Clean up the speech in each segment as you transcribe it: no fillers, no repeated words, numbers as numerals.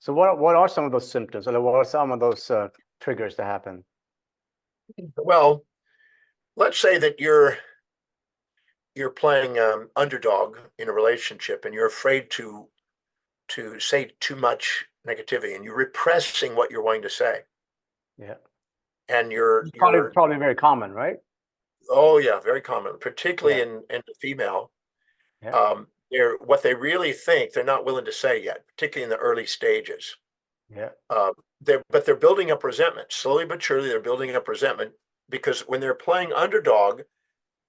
So what are some of those symptoms, or what are some of those triggers that happen? Well, let's say that you're playing underdog in a relationship and you're afraid to say too much negativity and you're repressing what you're wanting to say. Yeah, And you're it's you're probably very common, right? oh yeah, very common, particularly Yeah, in the female. yeah. They're what they really think they're not willing to say yet, particularly in the early stages. Yeah. Uh, they're building up resentment slowly but surely. They're building up resentment because when they're playing underdog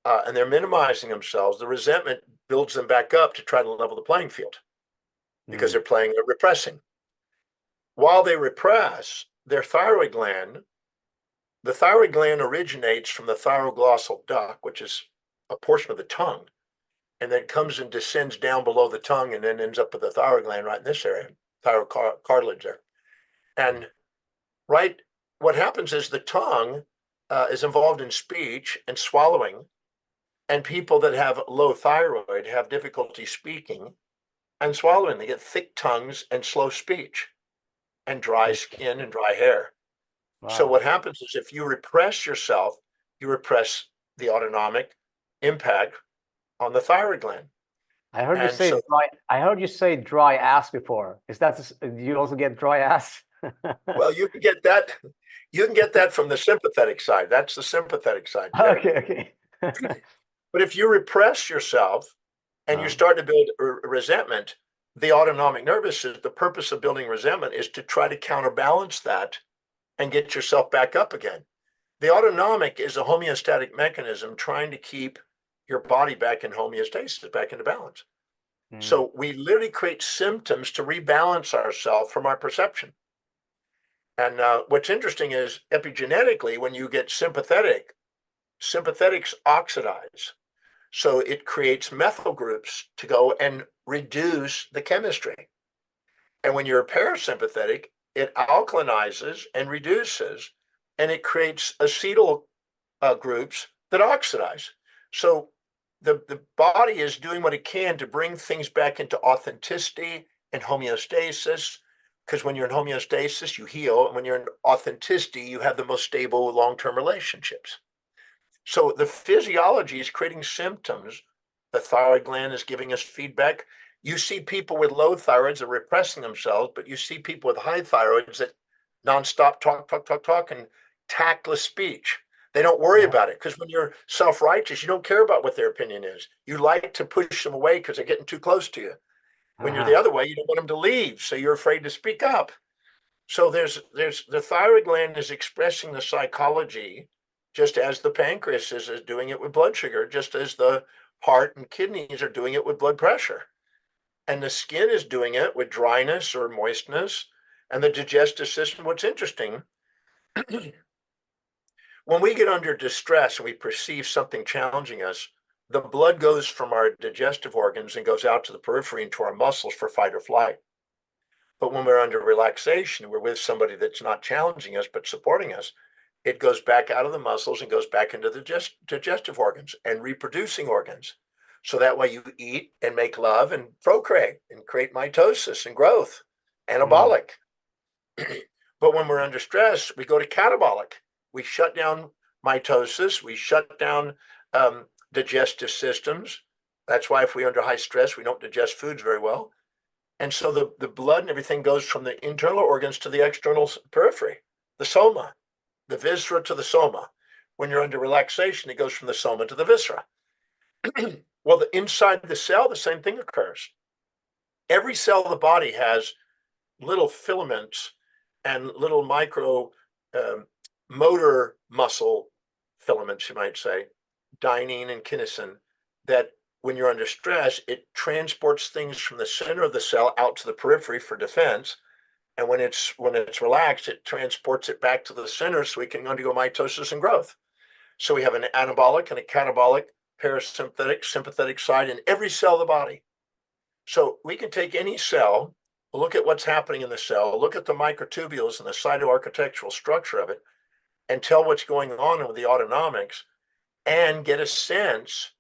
and they're minimizing themselves, the resentment builds them back up to try to level the playing field because Mm. they're playing, they're repressing. While they repress, their thyroid gland, the thyroid gland originates from the thyroglossal duct, which is a portion of the tongue, and then comes and descends down below the tongue and then ends up with the thyroid gland right in this area, thyroid cartilage there. And right, what happens is the tongue is involved in speech and swallowing, and people that have low thyroid have difficulty speaking and swallowing. They get thick tongues and slow speech and dry Thick. skin and dry hair. So Wow. what happens is if you repress yourself, you repress the autonomic impact on the thyroid gland. I heard you And say so, dry. I heard you say dry ass before. Is that do you also get dry ass? well, you can get that. You can get that from the sympathetic side. That's the sympathetic side, Jay. Okay, okay. But if you repress yourself and you Uh, start to build resentment, the autonomic nervous system, the purpose of building resentment is to try to counterbalance that and get yourself back up again. The autonomic is a homeostatic mechanism trying to keep your body back in homeostasis, back into balance. mm. So we literally create symptoms to rebalance ourselves from our perception. And what's interesting is epigenetically, when you get sympathetic, sympathetics oxidize. So it creates methyl groups to go and reduce the chemistry. And when you're parasympathetic, it alkalinizes and reduces, and it creates acetyl groups that oxidize. So the body is doing what it can to bring things back into authenticity and homeostasis. Because when you're in homeostasis, you heal. And when you're in authenticity, you have the most stable long term relationships. So the physiology is creating symptoms. The thyroid gland is giving us feedback. You see people with low thyroids are repressing themselves, but you see people with high thyroids that nonstop talk, talk, talk, talk, and tactless speech. They don't worry Yeah. about it because when you're self righteous, you don't care about what their opinion is. You like to push them away because they're getting too close to you. When you're the Uh-huh. other way, you don't want them to leave, so you're afraid to speak up. So there's the thyroid gland is expressing the psychology just as the pancreas is doing it with blood sugar, just as the heart and kidneys are doing it with blood pressure. And the skin is doing it with dryness or moistness. And the digestive system, what's interesting, when we get under distress and we perceive something challenging us, the blood goes from our digestive organs and goes out to the periphery into our muscles for fight or flight. But when we're under relaxation, we're with somebody that's not challenging us, but supporting us, it goes back out of the muscles and goes back into the digestive organs and reproducing organs. So that way you eat and make love and procreate and create mitosis and growth, Mm. anabolic. But when we're under stress, we go to catabolic. We shut down mitosis, we shut down digestive systems. That's why if we're under high stress, we don't digest foods very well. And so the blood and everything goes from the internal organs to the external periphery, the soma, the viscera to the soma. When you're under relaxation, it goes from the soma to the viscera. Well, inside the cell, the same thing occurs. Every cell of the body has little filaments and little micro um, motor muscle filaments, you might say, dynein and kinesin, that when you're under stress, it transports things from the center of the cell out to the periphery for defense. And when it's relaxed, it transports it back to the center so we can undergo mitosis and growth. So we have an anabolic and a catabolic, parasympathetic, sympathetic side in every cell of the body. So we can take any cell, look at what's happening in the cell, look at the microtubules and the cytoarchitectural structure of it, and tell what's going on with the autonomics and get a sense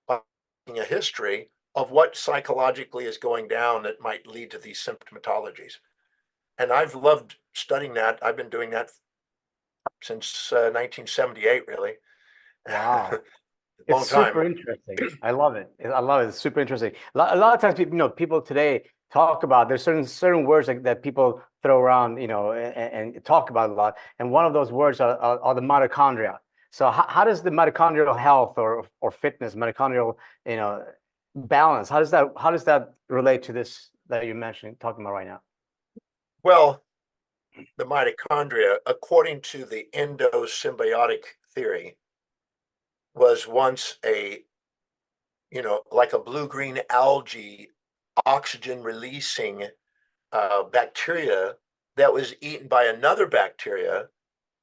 by a history of what psychologically is going down that might lead to these symptomatologies. And I've loved studying that. I've been doing that since 1978, really. Wow. It's Long time. super interesting. I love it. I love it. It's super interesting. A lot of times, people, people today talk about there's certain words that people throw around, and talk about a lot. And one of those words are the mitochondria. So how does the mitochondrial health or fitness, mitochondrial, balance, how does that relate to this that you're mentioning, talking about right now? Well, the mitochondria, according to the endosymbiotic theory, was once like a blue-green algae oxygen releasing bacteria that was eaten by another bacteria,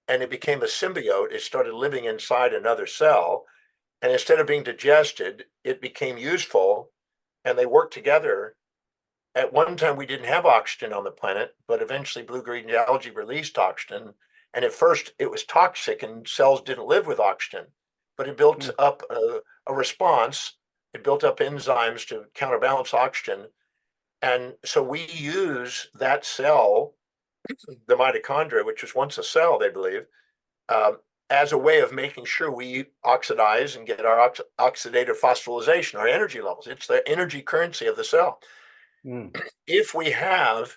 and it became a symbiote. It started living inside another cell, and instead of being digested, it became useful, and they worked together. At one time, we didn't have oxygen on the planet, but eventually blue-green algae released oxygen. And at first, it was toxic, and cells didn't live with oxygen. But it built up a response. It built up enzymes to counterbalance oxygen. And so we use that cell, the mitochondria, which was once a cell, they believe, as a way of making sure we oxidize and get our oxidative phosphorylation, our energy levels. It's the energy currency of the cell. Mm. If we have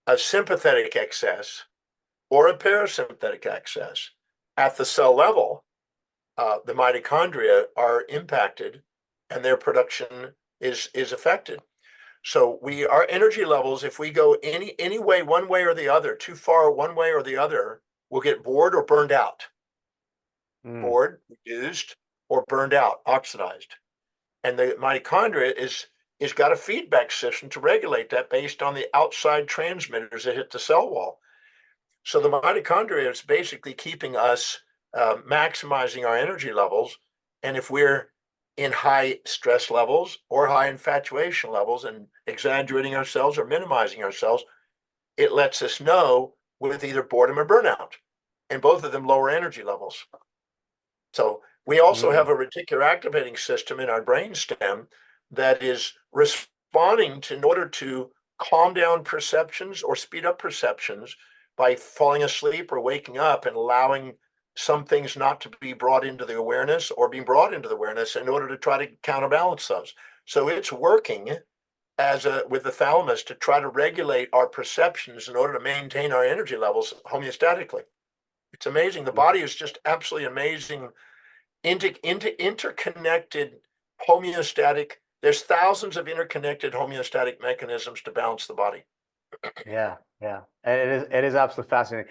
a sympathetic excess or a parasympathetic excess at the cell level, the mitochondria are impacted and their production is affected. So our energy levels, if we go any way, one way or the other, too far one way or the other, we'll get bored or burned out. Mm. Bored, reduced, or burned out, oxidized. And the mitochondria is got a feedback system to regulate that based on the outside transmitters that hit the cell wall. So the mitochondria is basically keeping us maximizing our energy levels. And if we're in high stress levels or high infatuation levels and exaggerating ourselves or minimizing ourselves, it lets us know with either boredom or burnout. And both of them lower energy levels. So we also Mm. have a reticular activating system in our brainstem that is responding in order to calm down perceptions or speed up perceptions by falling asleep or waking up and allowing some things not to be brought into the awareness or being brought into the awareness in order to try to counterbalance those. So it's working with the thalamus to try to regulate our perceptions in order to maintain our energy levels homeostatically. It's amazing. The body is just absolutely amazing, interconnected homeostatic. There's thousands of interconnected homeostatic mechanisms to balance the body. Yeah, yeah. It is absolutely fascinating.